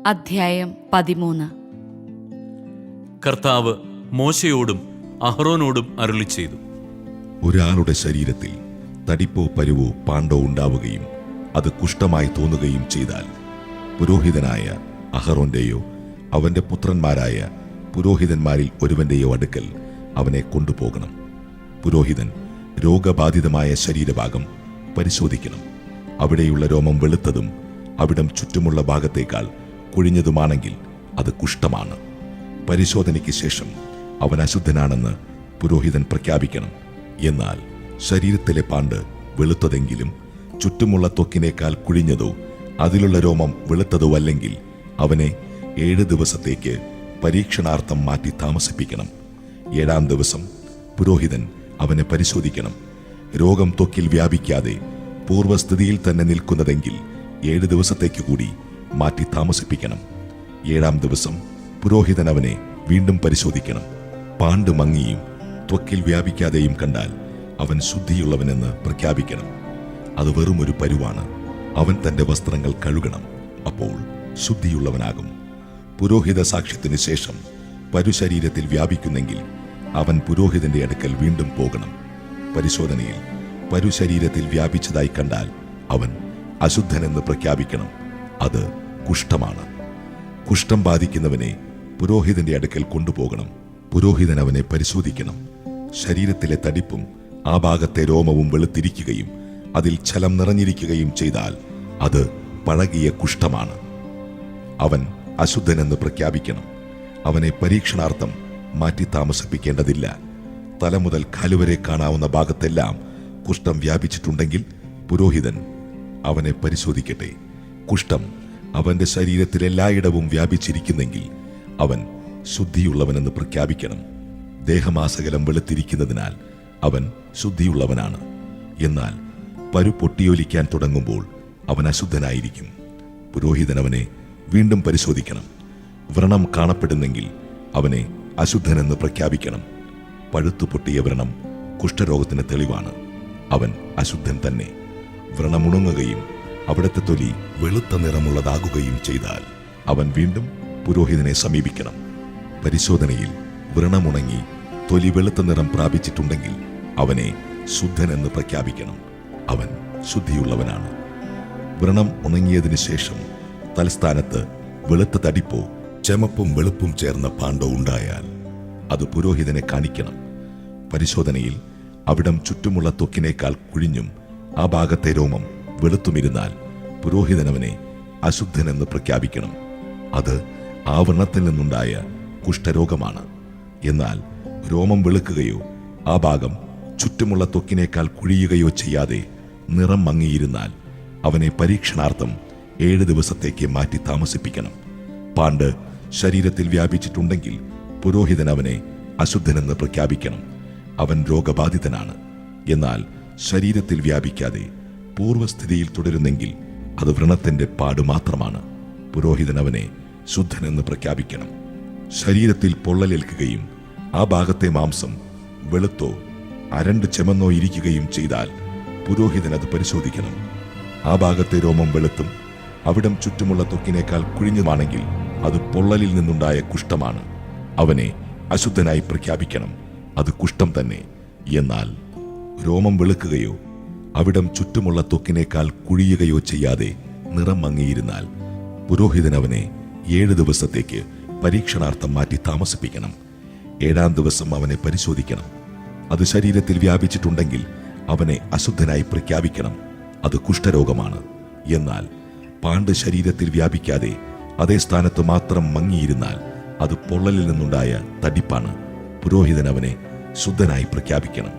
അധ്യായം 13. കർത്താവ് മോശയോടും അഹ്റോനോടും അരുളിച്ചെയ്തു. ഒരാളുടെ ശരീരത്തിൽ തടിപ്പോ പരുവോ പാണ്ടോ ഉണ്ടാവുകയും അത് കുഷ്ഠമായി തോന്നുകയും ചെയ്താൽ പുരോഹിതനായ അഹ്റോന്റെയോ അവന്റെ പുത്രന്മാരായ പുരോഹിതന്മാരിൽ ഒരുവന്റെയോ അടുക്കൽ അവനെ കൊണ്ടുപോകണം. പുരോഹിതൻ രോഗബാധിതമായ ശരീരഭാഗം പരിശോധിക്കണം. അവിടെയുള്ള രോമം വെളുത്തതും അവിടം ചുറ്റുമുള്ള ഭാഗത്തേക്കാൾ കുഴിഞ്ഞതുമാണെങ്കിൽ അത് കുഷ്ഠമാണ്. പരിശോധനയ്ക്ക് ശേഷം അവൻ അശുദ്ധനാണെന്ന് പുരോഹിതൻ പ്രഖ്യാപിക്കണം. എന്നാൽ ശരീരത്തിലെ പാണ്ട് വെളുത്തതെങ്കിലും ചുറ്റുമുള്ള ത്വക്കിനേക്കാൾ കുഴിഞ്ഞതോ അതിലുള്ള രോമം വെളുത്തതോ അല്ലെങ്കിൽ അവനെ 7 ദിവസത്തേക്ക് പരീക്ഷണാർത്ഥം മാറ്റി താമസിപ്പിക്കണം. 7-ാം ദിവസം പുരോഹിതൻ അവനെ പരിശോധിക്കണം. രോഗം ത്വക്കിൽ വ്യാപിക്കാതെ പൂർവ്വസ്ഥിതിയിൽ തന്നെ നിൽക്കുന്നതെങ്കിൽ 7 ദിവസത്തേക്ക് കൂടി മാറ്റി താമസിപ്പിക്കണം. 7-ാം ദിവസം പുരോഹിതൻ അവനെ വീണ്ടും പരിശോധിക്കണം. പാണ്ട് മങ്ങിയും ത്വക്കിൽ വ്യാപിക്കാതെയും കണ്ടാൽ അവൻ ശുദ്ധിയുള്ളവനെന്ന് പ്രഖ്യാപിക്കണം. അത് വെറുമൊരു പരുവാണ്. അവൻ തന്റെ വസ്ത്രങ്ങൾ കഴുകണം, അപ്പോൾ ശുദ്ധിയുള്ളവനാകും. പുരോഹിത സാക്ഷ്യത്തിന് ശേഷം പരുശരീരത്തിൽ വ്യാപിക്കുന്നെങ്കിൽ അവൻ പുരോഹിതന്റെ അടുക്കൽ വീണ്ടും പോകണം. പരിശോധനയിൽ പരുശരീരത്തിൽ വ്യാപിച്ചതായി കണ്ടാൽ അവൻ അശുദ്ധനെന്ന് പ്രഖ്യാപിക്കണം. അത് കുഷ്ഠമാണ്. കുഷ്ഠം ബാധിക്കുന്നവനെ പുരോഹിതന്റെ അടുക്കൽ കൊണ്ടുപോകണം. പുരോഹിതൻ അവനെ പരിശോധിക്കണം. ശരീരത്തിലെ തടിപ്പും ആ ഭാഗത്തെ രോമവും വെളുത്തിരിക്കുകയും അതിൽ ഛലം നിറഞ്ഞിരിക്കുകയും ചെയ്താൽ അത് പഴകിയ കുഷ്ഠമാണ്. അവൻ അശുദ്ധനെന്ന് പ്രഖ്യാപിക്കണം. അവനെ പരീക്ഷണാർത്ഥം മാറ്റി താമസിപ്പിക്കേണ്ടതില്ല. തല മുതൽ കാലുവരെ കാണാവുന്ന ഭാഗത്തെല്ലാം കുഷ്ഠം വ്യാപിച്ചിട്ടുണ്ടെങ്കിൽ പുരോഹിതൻ അവനെ പരിശോധിക്കട്ടെ. കുഷ്ഠം അവന്റെ ശരീരത്തിൽ എല്ലായിടവും വ്യാപിച്ചിരിക്കുന്നെങ്കിൽ അവൻ ശുദ്ധിയുള്ളവനെന്ന് പ്രഖ്യാപിക്കണം. ദേഹമാസകലം വെളുത്തിരിക്കുന്നതിനാൽ അവൻ ശുദ്ധിയുള്ളവനാണ്. എന്നാൽ പരു പൊട്ടിയൊലിക്കാൻ തുടങ്ങുമ്പോൾ അവൻ അശുദ്ധനായിരിക്കും. പുരോഹിതൻ അവനെ വീണ്ടും പരിശോധിക്കണം. വ്രണം കാണപ്പെടുന്നെങ്കിൽ അവനെ അശുദ്ധനെന്ന് പ്രഖ്യാപിക്കണം. പഴുത്തു പൊട്ടിയ വ്രണം കുഷ്ഠരോഗത്തിന് തെളിവാണ്. അവൻ അശുദ്ധൻ തന്നെ. വ്രണമുണങ്ങുകയും അവിടുത്തെ തൊലി വെളുത്ത നിറമുള്ളതാകുകയും ചെയ്താൽ അവൻ വീണ്ടും പുരോഹിതനെ സമീപിക്കണം. പരിശോധനയിൽ വ്രണമുണങ്ങി തൊലി വെളുത്ത നിറം പ്രാപിച്ചിട്ടുണ്ടെങ്കിൽ അവനെ ശുദ്ധനെന്ന് പ്രഖ്യാപിക്കണം. അവൻ ശുദ്ധിയുള്ളവനാണ്. വ്രണം ഉണങ്ങിയതിനു ശേഷം തലസ്ഥാനത്ത് വെളുത്ത തടിപ്പോ ചെമപ്പും വെളുപ്പും ചേർന്ന പാണ്ടോ ഉണ്ടായാൽ അത് പുരോഹിതനെ കാണിക്കണം. പരിശോധനയിൽ അവിടം ചുറ്റുമുള്ള ത്വക്കിനേക്കാൾ കുഴിഞ്ഞും ആ ഭാഗത്തെ രോമം വെളുത്തുമിരുന്നാൽ പുരോഹിതനവനെ അശുദ്ധനെന്ന് പ്രഖ്യാപിക്കണം. അത് ആ വ്രണത്തിൽ നിന്നുണ്ടായ കുഷ്ഠരോഗമാണ്. എന്നാൽ രോമം വെളുക്കുകയോ ആ ഭാഗം ചുറ്റുമുള്ള ത്വക്കിനേക്കാൾ കുഴിയുകയോ ചെയ്യാതെ നിറം മങ്ങിയിരുന്നാൽ അവനെ പരീക്ഷണാർത്ഥം 7 ദിവസത്തേക്ക് മാറ്റി താമസിപ്പിക്കണം. പാണ്ട് ശരീരത്തിൽ വ്യാപിച്ചിട്ടുണ്ടെങ്കിൽ പുരോഹിതൻ അവനെ അശുദ്ധനെന്ന് പ്രഖ്യാപിക്കണം. അവൻ രോഗബാധിതനാണ്. എന്നാൽ ശരീരത്തിൽ വ്യാപിക്കാതെ പൂർവ്വസ്ഥിതിയിൽ തുടരുന്നെങ്കിൽ അത് വ്രണത്തിന്റെ പാട് മാത്രമാണ്. പുരോഹിതൻ അവനെ ശുദ്ധനെന്ന് പ്രഖ്യാപിക്കണം. ശരീരത്തിൽ പൊള്ളലേൽക്കുകയും ആ ഭാഗത്തെ മാംസം വെളുത്തോ അരണ്ട് ചെമന്നോ ഇരിക്കുകയും ചെയ്താൽ പുരോഹിതൻ അത് പരിശോധിക്കണം. ആ ഭാഗത്തെ രോമം വെളുത്തും അവിടം ചുറ്റുമുള്ള ത്വക്കിനേക്കാൾ കുഴിഞ്ഞുമാണെങ്കിൽ അത് പൊള്ളലിൽ നിന്നുണ്ടായ കുഷ്ഠമാണ്. അവനെ അശുദ്ധനായി പ്രഖ്യാപിക്കണം. അത് കുഷ്ഠം തന്നെ. എന്നാൽ രോമം വെളുക്കുകയോ അവിടം ചുറ്റുമുള്ള ത്വക്കിനേക്കാൾ കുഴിയുകയോ ചെയ്യാതെ നിറം മങ്ങിയിരുന്നാൽ പുരോഹിതൻ അവനെ 7 ദിവസത്തേക്ക് പരീക്ഷണാർത്ഥം മാറ്റി താമസിപ്പിക്കണം. 7-ാം ദിവസം അവനെ പരിശോധിക്കണം. അത് ശരീരത്തിൽ വ്യാപിച്ചിട്ടുണ്ടെങ്കിൽ അവനെ അശുദ്ധനായി പ്രഖ്യാപിക്കണം. അത് കുഷ്ഠരോഗമാണ്. എന്നാൽ പാണ്ട് ശരീരത്തിൽ വ്യാപിക്കാതെ അതേ സ്ഥാനത്ത് മാത്രം മങ്ങിയിരുന്നാൽ അത് പൊള്ളലിൽ നിന്നുണ്ടായ തടിപ്പാണ്. പുരോഹിതൻ അവനെ ശുദ്ധനായി പ്രഖ്യാപിക്കണം.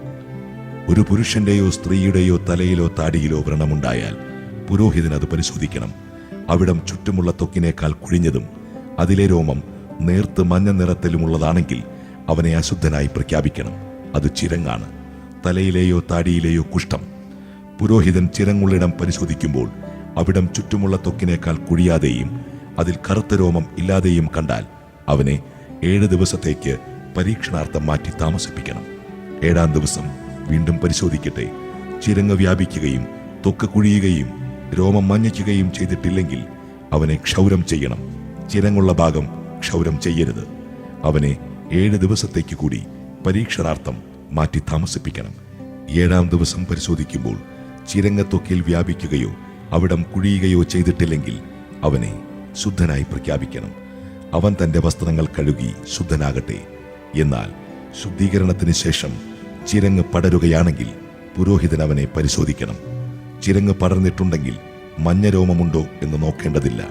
ഒരു പുരുഷന്റെയോ സ്ത്രീയുടെയോ തലയിലോ താടിയിലോ വ്രണമുണ്ടായാൽ പുരോഹിതൻ അത് പരിശോധിക്കണം. അവിടം ചുറ്റുമുള്ള ത്വക്കിനേക്കാൾ കുഴിഞ്ഞതും അതിലെ രോമം നേർത്ത് മഞ്ഞ നിറത്തിലുമുള്ളതാണെങ്കിൽ അവനെ അശുദ്ധനായി പ്രഖ്യാപിക്കണം. അത് ചിരങ്ങാണ്. തലയിലെയോ താടിയിലെയോ കുഷ്ഠം. പുരോഹിതൻ ചിരങ്ങുള്ളിടം പരിശോധിക്കുമ്പോൾ അവിടം ചുറ്റുമുള്ള ത്വക്കിനേക്കാൾ കുഴിയാതെയും അതിൽ കറുത്ത രോമം ഇല്ലാതെയും കണ്ടാൽ അവനെ 7 ദിവസത്തേക്ക് പരീക്ഷണാർത്ഥം മാറ്റി താമസിപ്പിക്കണം. 7-ാം ദിവസം വീണ്ടും പരിശോധിക്കട്ടെ. ചിരങ്ങ് വ്യാപിക്കുകയും ത്വക്ക് കുഴിയുകയും രോമം മഞ്ഞയ്ക്കുകയും ചെയ്തിട്ടില്ലെങ്കിൽ അവനെ ക്ഷൗരം ചെയ്യണം. ചിരങ്ങുള്ള ഭാഗം ക്ഷൗരം ചെയ്യരുത്. അവനെ 7 ദിവസത്തേക്ക് കൂടി പരീക്ഷണാർത്ഥം മാറ്റി താമസിപ്പിക്കണം. 7-ാം ദിവസം പരിശോധിക്കുമ്പോൾ ചിരങ്ങ ത്വക്കിൽ വ്യാപിക്കുകയോ അവിടം കുഴിയുകയോ ചെയ്തിട്ടില്ലെങ്കിൽ അവനെ ശുദ്ധനായി പ്രഖ്യാപിക്കണം. അവൻ തന്റെ വസ്ത്രങ്ങൾ കഴുകി ശുദ്ധനാകട്ടെ. എന്നാൽ ശുദ്ധീകരണത്തിന് ശേഷം ചിരങ്ങ് പടരുകയാണെങ്കിൽ പുരോഹിതൻ അവനെ പരിശോധിക്കണം. ചിരങ്ങ് പടർന്നിട്ടുണ്ടെങ്കിൽ മഞ്ഞരോമമുണ്ടോ എന്ന് നോക്കേണ്ടതില്ല,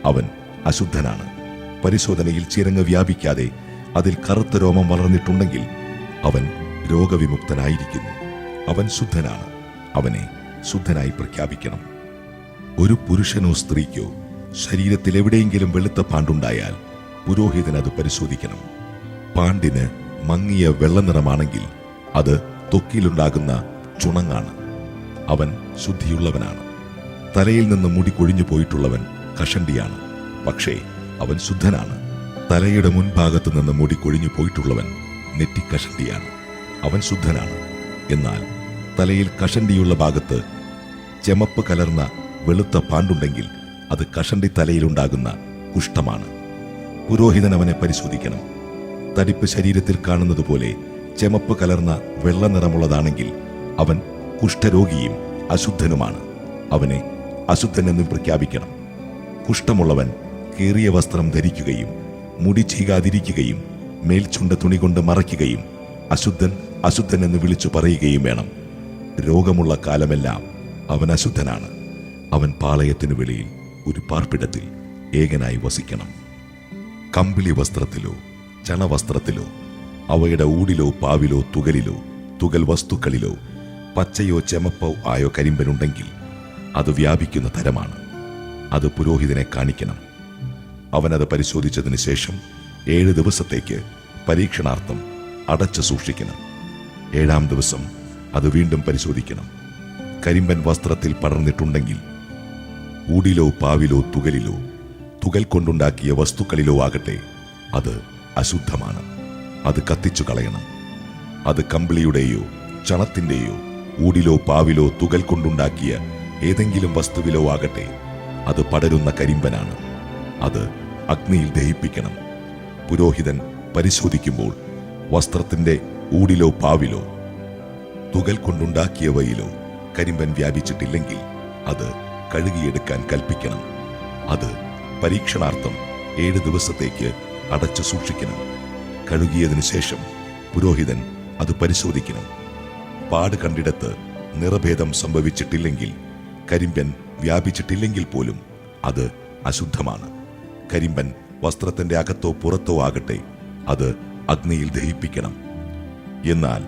അവൻ അശുദ്ധനാണ്. പരിശോധനയിൽ ചിരങ്ങ് വ്യാപിക്കാതെ അതിൽ കറുത്ത രോമം വളർന്നിട്ടുണ്ടെങ്കിൽ അവൻ രോഗവിമുക്തനായിരിക്കുന്നു, അവൻ ശുദ്ധനാണ്. അവനെ ശുദ്ധനായി പ്രഖ്യാപിക്കണം. ഒരു പുരുഷനോ സ്ത്രീക്കോ ശരീരത്തിൽ എവിടെയെങ്കിലും വെളുത്ത പാണ്ടുണ്ടായാൽ പുരോഹിതൻ അത് പരിശോധിക്കണം. പാണ്ടിന് മങ്ങിയ വെള്ളനിറമാണെങ്കിൽ അത് ത്വക്കിലുണ്ടാകുന്ന ചുണങ്ങാണ്, അവൻ ശുദ്ധിയുള്ളവനാണ്. തലയിൽ നിന്ന് മുടി കൊഴിഞ്ഞു പോയിട്ടുള്ളവൻ കഷണ്ടിയാണ്, പക്ഷേ അവൻ ശുദ്ധനാണ്. തലയുടെ മുൻഭാഗത്തു നിന്ന് മുടി കൊഴിഞ്ഞു പോയിട്ടുള്ളവൻ നെറ്റിക്കഷണ്ടിയാണ്, അവൻ ശുദ്ധനാണ്. എന്നാൽ തലയിൽ കഷണ്ടിയുള്ള ഭാഗത്ത് ചെമപ്പ് കലർന്ന വെളുത്ത പാണ്ടുണ്ടെങ്കിൽ അത് കഷണ്ടി തലയിലുണ്ടാകുന്ന കുഷ്ഠമാണ്. പുരോഹിതൻ അവനെ പരിശോധിക്കണം. തടിപ്പ് ശരീരത്തിൽ കാണുന്നത് പോലെ ചെമപ്പ് കലർന്ന വെള്ള നിറമുള്ളതാണെങ്കിൽ അവൻ കുഷ്ഠരോഗിയും അശുദ്ധനുമാണ്, അവനെ അശുദ്ധനെന്നും പ്രഖ്യാപിക്കണം. കുഷ്ഠമുള്ളവൻ കീറിയ വസ്ത്രം ധരിക്കുകയും മുടി ചീകാതിരിക്കുകയും മേൽച്ചുണ്ട തുണി കൊണ്ട് മറയ്ക്കുകയും അശുദ്ധൻ അശുദ്ധൻ എന്ന് വിളിച്ചു പറയുകയും വേണം. രോഗമുള്ള കാലമെല്ലാം അവൻ അശുദ്ധനാണ്. അവൻ പാളയത്തിനു വെളിയിൽ ഒരു പാർപ്പിടത്തിൽ ഏകനായി വസിക്കണം. കമ്പിളി വസ്ത്രത്തിലോ ചണവസ്ത്രത്തിലോ അവയുടെ ഊടിലോ പാവിലോ തുകലിലോ തുകൽ വസ്തുക്കളിലോ പച്ചയോ ചെമപ്പോ ആയോ കരിമ്പനുണ്ടെങ്കിൽ അത് വ്യാപിക്കുന്ന തരമാണ്. അത് പുരോഹിതനെ കാണിക്കണം. അവനത് പരിശോധിച്ചതിന് ശേഷം 7 ദിവസത്തേക്ക് പരീക്ഷണാർത്ഥം അടച്ചു സൂക്ഷിക്കണം. 7-ാം ദിവസം അത് വീണ്ടും പരിശോധിക്കണം. കരിമ്പൻ വസ്ത്രത്തിൽ പടർന്നിട്ടുണ്ടെങ്കിൽ ഊടിലോ പാവിലോ തുകലിലോ തുകൽ കൊണ്ടുണ്ടാക്കിയ വസ്തുക്കളിലോ ആകട്ടെ അത് അശുദ്ധമാണ്, അത് കത്തിച്ചു കളയണം. അത് കമ്പിളിയുടെയോ ചണത്തിന്റെയോ ഊടിലോ പാവിലോ തുകൽ കൊണ്ടുണ്ടാക്കിയ ഏതെങ്കിലും വസ്തുവിലോ ആകട്ടെ അത് പടരുന്ന കരിമ്പനാണ്, അത് അഗ്നിയിൽ ദഹിപ്പിക്കണം. പുരോഹിതൻ പരിശോധിക്കുമ്പോൾ വസ്ത്രത്തിന്റെ ഊടിലോ പാവിലോ തുകൽ കൊണ്ടുണ്ടാക്കിയവയിലോ കരിമ്പൻ വ്യാപിച്ചിട്ടില്ലെങ്കിൽ അത് കഴുകിയെടുക്കാൻ കൽപ്പിക്കണം. അത് പരീക്ഷണാർത്ഥം 7 ദിവസത്തേക്ക് അടച്ചു സൂക്ഷിക്കണം. കഴുകിയതിനു ശേഷം പുരോഹിതൻ അത് പരിശോധിക്കണം. പാട് കണ്ടിടത്ത് നിറഭേദം സംഭവിച്ചിട്ടില്ലെങ്കിൽ, കരിമ്പൻ വ്യാപിച്ചിട്ടില്ലെങ്കിൽ പോലും അത് അശുദ്ധമാണ്. കരിമ്പൻ വസ്ത്രത്തിന്റെ അകത്തോ പുറത്തോ ആകട്ടെ അത് അഗ്നിയിൽ ദഹിപ്പിക്കണം. എന്നാൽ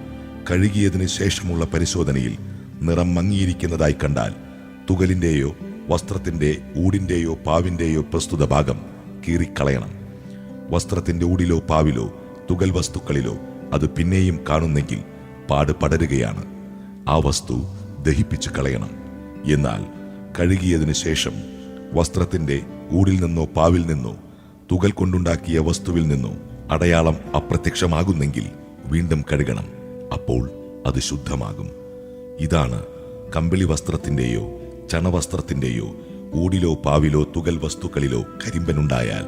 കഴുകിയതിനു ശേഷമുള്ള പരിശോധനയിൽ നിറം മങ്ങിയിരിക്കുന്നതായി കണ്ടാൽ തുകലിന്റെയോ വസ്ത്രത്തിന്റെ ഊടിന്റെയോ പാവിന്റെയോ പ്രസ്തുത ഭാഗം കീറിക്കളയണം. വസ്ത്രത്തിന്റെ ഊടിലോ പാവിലോ തുകൽ വസ്തുക്കളിലോ അത് പിന്നെയും കാണുന്നെങ്കിൽ പാട് പടരുകയാണ്, ആ വസ്തു ദഹിപ്പിച്ചു കളയണം. എന്നാൽ കഴുകിയതിനു ശേഷം വസ്ത്രത്തിന്റെ ഊടിൽ നിന്നോ പാവിൽ നിന്നോ തുകൽ കൊണ്ടുണ്ടാക്കിയ വസ്തുവിൽ നിന്നോ അടയാളം അപ്രത്യക്ഷമാകുന്നെങ്കിൽ വീണ്ടും കഴുകണം, അപ്പോൾ അത് ശുദ്ധമാകും. ഇതാണ് കമ്പിളി വസ്ത്രത്തിന്റെയോ ചണവസ്ത്രത്തിന്റെയോ ഊടിലോ പാവിലോ തുകൽ വസ്തുക്കളിലോ കരിമ്പനുണ്ടായാൽ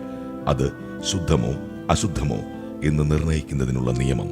അത് ശുദ്ധമോ അശുദ്ധമോ എന്ന് നിർണയിക്കുന്നതിനുള്ള നിയമം.